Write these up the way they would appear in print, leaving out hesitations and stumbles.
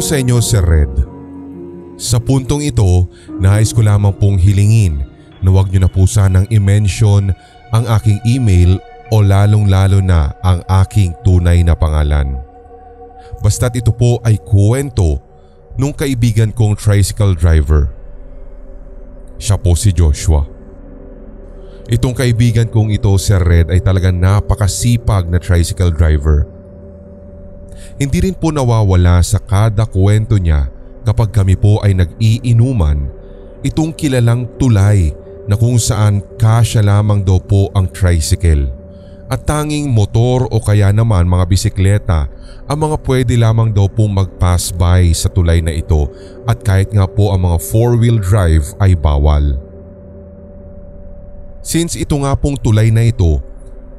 Hello sa inyo, Sir Red. Sa puntong ito, nais ko lamang pong hilingin na huwag niyo na po sanang i-mention ang aking email o lalong-lalo na ang aking tunay na pangalan. Basta't ito po ay kwento nung kaibigan kong tricycle driver. Siya po si Joshua. Itong kaibigan kong ito, Sir Red, ay talagang napakasipag na tricycle driver. Hindi rin po nawawala sa kada kwento niya kapag kami po ay nag-iinuman itong kilalang tulay na kung saan kasya lamang daw po ang tricycle at tanging motor o kaya naman mga bisikleta ang mga pwede lamang daw pong mag-pass by sa tulay na ito at kahit nga po ang mga 4-wheel drive ay bawal. Since ito nga pong tulay na ito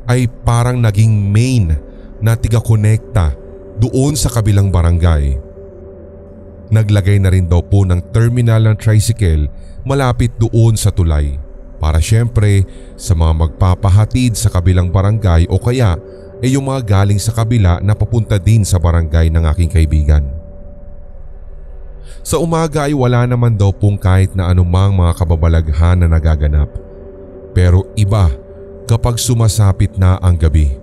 ay parang naging main na tiga-konekta doon sa kabilang barangay. Naglagay na rin daw po ng terminal ng tricycle malapit doon sa tulay para syempre sa mga magpapahatid sa kabilang barangay o kaya ay yung mga galing sa kabila na papunta din sa barangay ng aking kaibigan. Sa umaga ay wala naman daw pong kahit na anumang mga kababalaghan na nagaganap. Pero iba kapag sumasapit na ang gabi.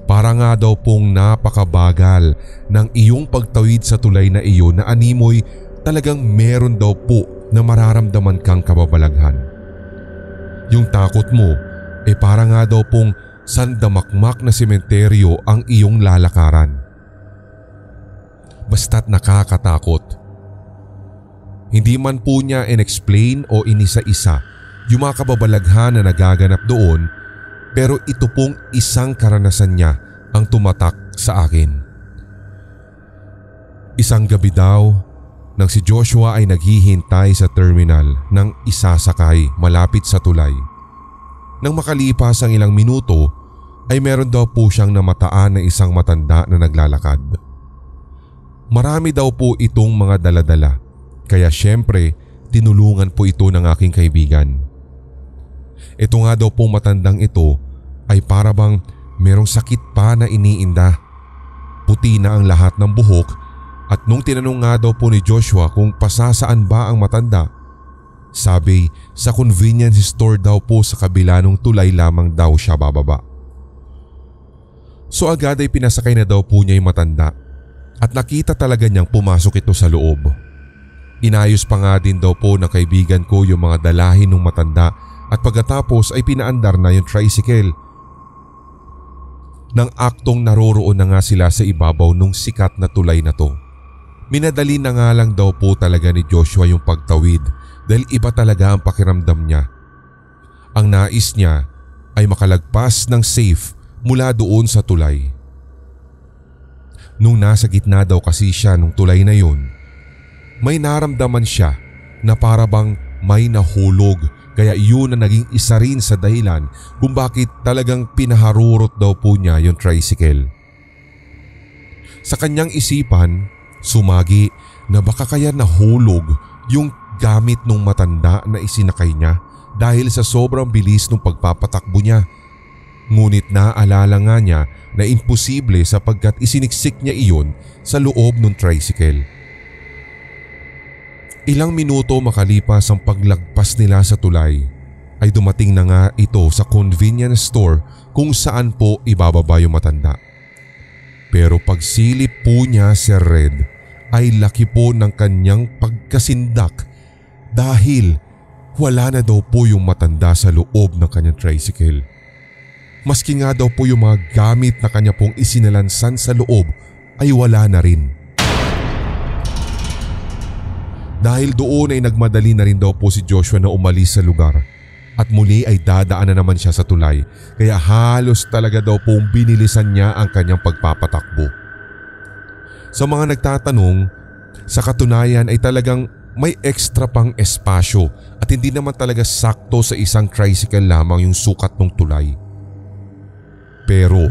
Para nga daw pong napakabagal ng iyong pagtawid sa tulay na iyon na animoy talagang meron daw po na mararamdaman kang kababalaghan. Yung takot mo para nga daw pong sandamakmak na sementeryo ang iyong lalakaran. Basta't nakakatakot. Hindi man po niya in-explain o inisa-isa yung mga kababalaghan na nagaganap doon. Pero ito pong isang karanasan niya ang tumatak sa akin. Isang gabi daw nang si Joshua ay naghihintay sa terminal ng isasakay malapit sa tulay. Nang makalipas ang ilang minuto ay meron daw po siyang namataan na isang matanda na naglalakad. Marami daw po itong mga daladala kaya syempre tinulungan po ito ng aking kaibigan. Ito nga daw pong matandang ito ay para bang merong sakit pa na iniinda. Puti na ang lahat ng buhok at nung tinanong nga daw po ni Joshua kung pasasaan ba ang matanda, sabi sa convenience store daw po sa kabila ng tulay lamang daw siya bababa. So agad ay pinasakay na daw po niya yung matanda at nakita talaga niyang pumasok ito sa loob. Inayos pa nga din daw po ng kaibigan ko yung mga dalahin ng matanda at pagkatapos ay pinaandar na yung tricycle. Nang aktong naroroon na nga sila sa ibabaw nung sikat na tulay na to. Minadali na nga lang daw po talaga ni Joshua yung pagtawid dahil iba talaga ang pakiramdam niya. Ang nais niya ay makalagpas ng safe mula doon sa tulay. Nung nasa gitna daw kasi siya nung tulay na yun, may naramdaman siya na para bang may nahulog. Kaya yun na naging isa rin sa dahilan kung bakit talagang pinaharurot daw po niya yung tricycle. Sa kanyang isipan, sumagi na baka kaya nahulog yung gamit ng matanda na isinakay niya dahil sa sobrang bilis ng pagpapatakbo niya. Ngunit naalala nga niya na imposible sapagkat isiniksik niya iyon sa loob ng tricycle. Ilang minuto makalipas ang paglagpas nila sa tulay ay dumating na nga ito sa convenience store kung saan po ibababa yung matanda. Pero pagsilip po niya, Sir Red, ay laki po ng kanyang pagkasindak dahil wala na daw po yung matanda sa loob ng kanyang tricycle. Maski nga daw po yung mga gamit na kanya pong isinalansan sa loob ay wala na rin. Dahil doon ay nagmadali na rin daw po si Joshua na umalis sa lugar at muli ay dadaan na naman siya sa tulay kaya halos talaga daw pong binilisan niya ang kanyang pagpapatakbo. Sa mga nagtatanong, sa katunayan ay talagang may extra pang espasyo at hindi naman talaga sakto sa isang tricycle lamang yung sukat ng tulay. Pero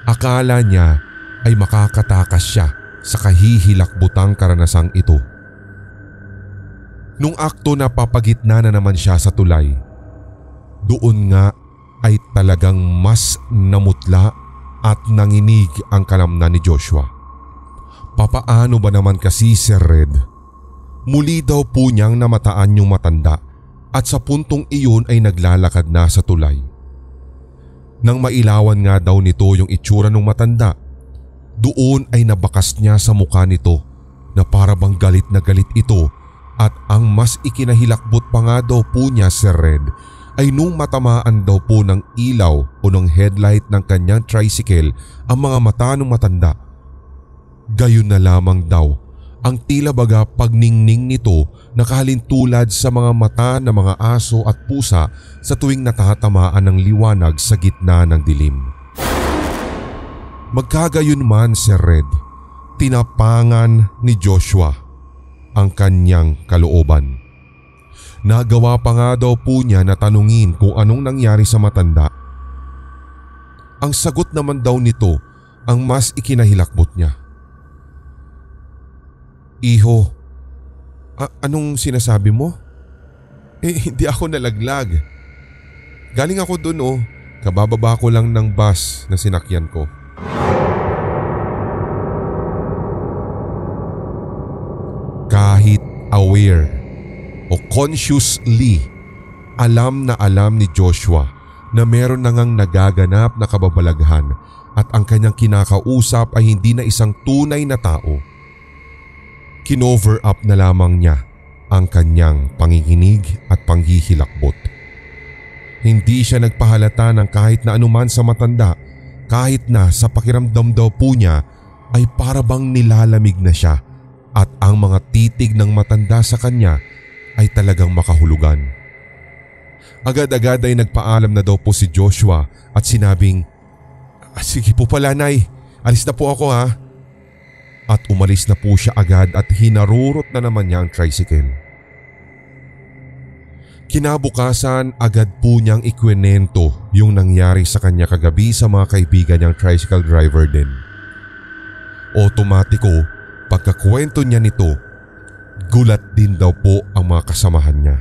akala niya ay makakatakas siya sa kahihilakbutang karanasang ito. Nung akto na papagitna na naman siya sa tulay, doon nga ay talagang mas namutla at nanginig ang kalamnan ni Joshua. Papaano ba naman kasi Sir Red? Muli daw po niyang namataan yung matanda at sa puntong iyon ay naglalakad na sa tulay. Nang mailawan nga daw nito yung itsura ng matanda, doon ay nabakas niya sa mukha nito na para bang galit na galit ito, at ang mas ikinahilakbot pa nga daw po niya Sir Red ay nung matamaan daw po ng ilaw o ng headlight ng kanyang tricycle ang mga mata ng matanda. Gayon na lamang daw ang tila baga pagningning nito nakahalintulad sa mga mata ng mga aso at pusa sa tuwing natatamaan ng liwanag sa gitna ng dilim. Magkagayon man Sir Red, tinapangan ni Joshua ang kanyang kalooban. Nagawa pa nga daw po niya na tanungin kung anong nangyari sa matanda. Ang sagot naman daw nito ang mas ikinahilakbot niya. Iho, anong sinasabi mo? Hindi ako nalaglag. Galing ako dun kabababa ko lang ng bus na sinakyan ko. Kahit aware o consciously, alam na alam ni Joshua na meron na ngang nagaganap na kababalaghan at ang kanyang kinakausap ay hindi na isang tunay na tao. Kinover up na lamang niya ang kanyang panginginig at panghihilakbot. Hindi siya nagpahalata ng kahit na anuman sa matanda, kahit na sa pakiramdam daw po niya ay para bang nilalamig na siya at ang mga titig ng matanda sa kanya ay talagang makahulugan. Agad-agad ay nagpaalam na daw po si Joshua at sinabing, "Sige po pala Nay, alis na po ako ha." At umalis na po siya agad at hinarurot na naman niya ang tricycle. Kinabukasan agad po niyang ikwento yung nangyari sa kanya kagabi sa mga kaibigan niyang tricycle driver din. Otomatiko, pagkakwento niya nito, gulat din daw po ang mga kasamahan niya.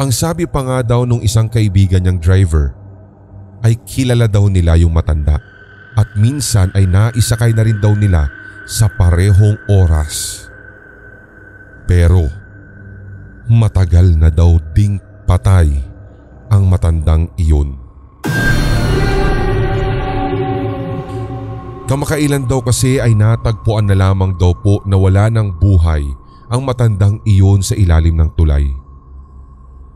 Ang sabi pa nga daw nung isang kaibigan niyang driver ay kilala daw nila yung matanda at minsan ay naisakay na rin daw nila sa parehong oras. Pero matagal na daw ding patay ang matandang iyon. Kamakailan daw kasi ay natagpuan na lamang daw po na wala ng buhay ang matandang iyon sa ilalim ng tulay.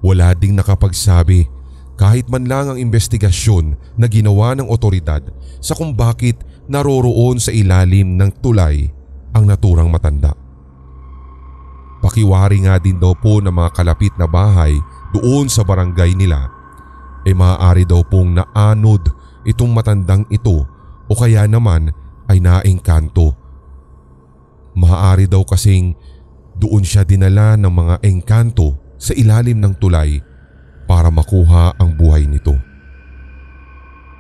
Wala ding nakapagsabi kahit man lang ang investigasyon na ginawa ng otoridad sa kung bakit naroroon sa ilalim ng tulay ang naturang matanda. Pakiwari nga din daw po ng mga kalapit na bahay doon sa barangay nila ay maaari daw pong naanod itong matandang ito o kaya naman ay naengkanto. Maaari daw kasing doon siya dinala ng mga engkanto sa ilalim ng tulay para makuha ang buhay nito.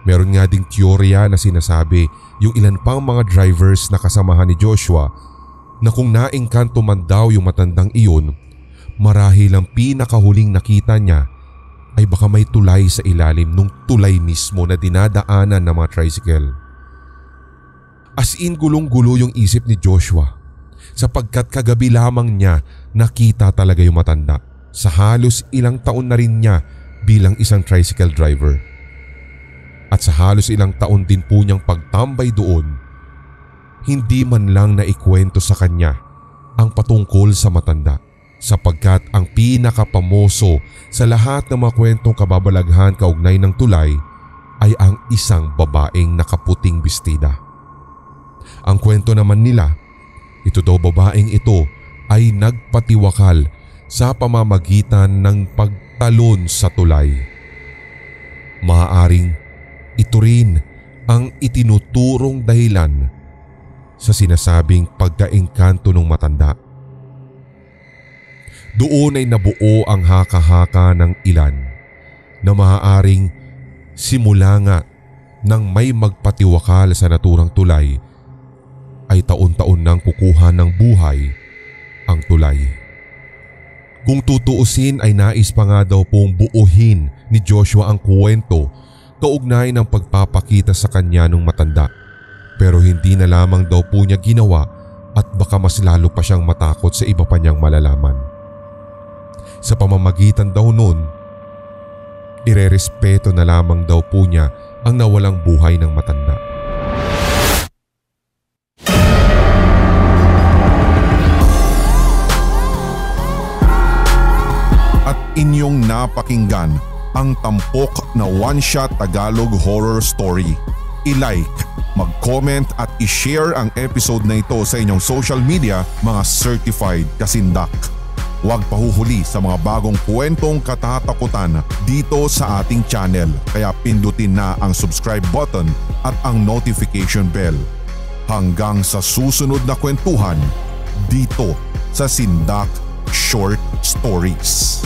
Meron nga ding teorya na sinasabi yung ilan pang mga drivers na kasamahan ni Joshua na kung naengkanto man daw yung matandang iyon, marahil ang pinakahuling nakita niya ay baka may tulay sa ilalim nung tulay mismo na dinadaanan ng mga tricycle. As in gulong-gulo yung isip ni Joshua sapagkat kagabi lamang niya nakita talaga yung matanda sa halos ilang taon na rin niya bilang isang tricycle driver. At sa halos ilang taon din po niyang pagtambay doon, hindi man lang naikwento sa kanya ang patungkol sa matanda sapagkat ang pinakapamoso sa lahat ng mga kwentong kababalaghan kaugnay ng tulay ay ang isang babaeng nakaputing bestida. Ang kwento naman nila, ito daw babaeng ito ay nagpatiwakal sa pamamagitan ng pagtalon sa tulay. Maaaring ito rin ang itinuturong dahilan sa sinasabing pagkaengkanto ng matanda. Doon ay nabuo ang haka-haka ng ilan na maaaring simula nga nang may magpatiwakal sa naturang tulay ay taon-taon nang kukuha ng buhay ang tulay. Kung tutuusin ay nais pa nga daw pong buuhin ni Joshua ang kwento kaugnay ng pagpapakita sa kanya ng matanda. Pero hindi na lamang daw po niya ginawa at baka mas lalo pa siyang matakot sa iba pa niyang malalaman. Sa pamamagitan daw nun, irerespeto na lamang daw po niya ang nawalang buhay ng matanda. At inyong napakinggan ang tampok na one-shot Tagalog horror story. I-like, mag-comment at i-share ang episode na ito sa inyong social media, mga certified kasindak. Huwag pahuhuli sa mga bagong kwentong katatakutan dito sa ating channel, kaya pindutin na ang subscribe button at ang notification bell. Hanggang sa susunod na kwentuhan dito sa Sindak Short Stories.